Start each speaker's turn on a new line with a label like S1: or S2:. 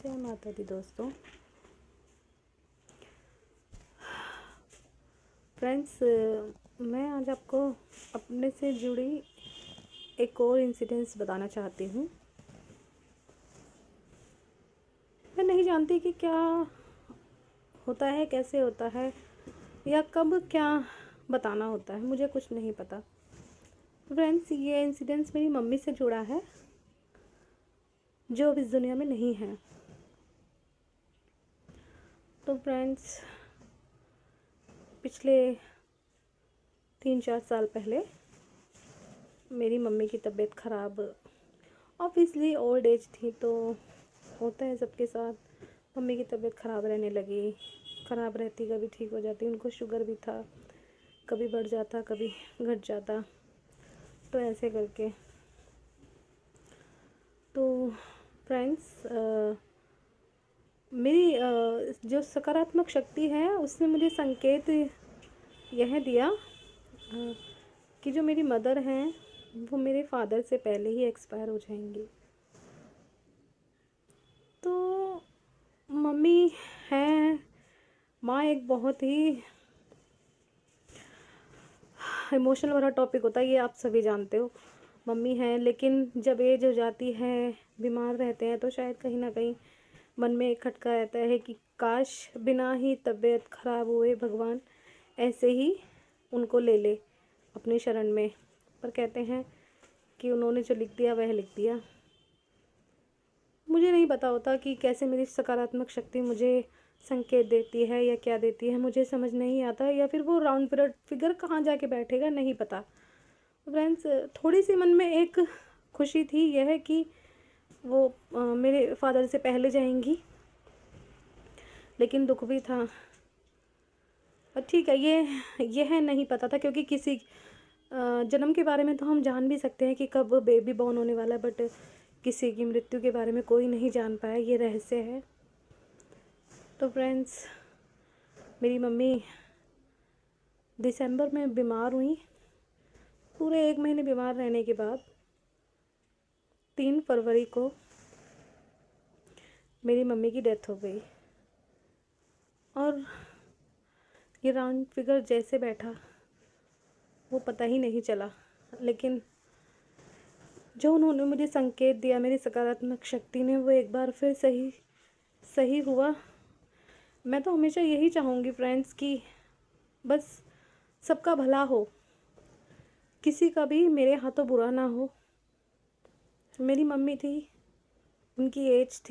S1: जय माता दी दोस्तों। फ्रेंड्स, मैं आज आपको अपने से जुड़ी एक और इंसिडेंस बताना चाहती हूँ। मैं नहीं जानती कि क्या होता है, कैसे होता है, या कब क्या बताना होता है, मुझे कुछ नहीं पता। फ्रेंड्स, ये इंसिडेंस मेरी मम्मी से जुड़ा है, जो अब इस दुनिया में नहीं है। तो फ्रेंड्स, पिछले 3-4 साल पहले मेरी मम्मी की तबीयत ख़राब, ऑब्वियसली ओल्ड एज थी तो होता है सबके साथ। मम्मी की तबीयत ख़राब रहने लगी, ख़राब रहती कभी ठीक हो जाती। उनको शुगर भी था, कभी बढ़ जाता कभी घट जाता, तो ऐसे करके। तो फ्रेंड्स, मेरी जो सकारात्मक शक्ति है उसने मुझे संकेत यह दिया कि जो मेरी मदर हैं वो मेरे फादर से पहले ही एक्सपायर हो जाएंगी। तो मम्मी हैं, माँ एक बहुत ही इमोशनल वाला टॉपिक होता है, ये आप सभी जानते हो। मम्मी हैं, लेकिन जब एज हो जाती है, बीमार रहते हैं, तो शायद कहीं ना कहीं मन में एक खटका रहता है कि काश बिना ही तबीयत ख़राब हुए भगवान ऐसे ही उनको ले ले अपनी शरण में। पर कहते हैं कि उन्होंने जो लिख दिया वह लिख दिया। मुझे नहीं पता होता कि कैसे मेरी सकारात्मक शक्ति मुझे संकेत देती है या क्या देती है, मुझे समझ नहीं आता, या फिर वो राउंड फिगर कहाँ जाके बैठेगा नहीं पता। फ्रेंड्स, थोड़ी सी मन में एक खुशी थी, यह है कि वो मेरे फादर से पहले जाएंगी, लेकिन दुख भी था। और ठीक है, यह नहीं पता था, क्योंकि किसी जन्म के बारे में तो हम जान भी सकते हैं कि कब बेबी बॉर्न होने वाला है, बट किसी की मृत्यु के बारे में कोई नहीं जान पाया, ये रहस्य है। तो फ्रेंड्स, मेरी मम्मी दिसंबर में बीमार हुई। पूरे 1 महीने बीमार रहने के बाद 3 फरवरी को मेरी मम्मी की डेथ हो गई। और ये राउंड फिगर जैसे बैठा वो पता ही नहीं चला, लेकिन जो उन्होंने मुझे संकेत दिया मेरी सकारात्मक शक्ति ने, वो एक बार फिर सही हुआ। मैं तो हमेशा यही चाहूँगी फ्रेंड्स कि बस सबका भला हो, किसी का भी मेरे हाथों बुरा ना हो। मेरी मम्मी थी, उनकी एज थी,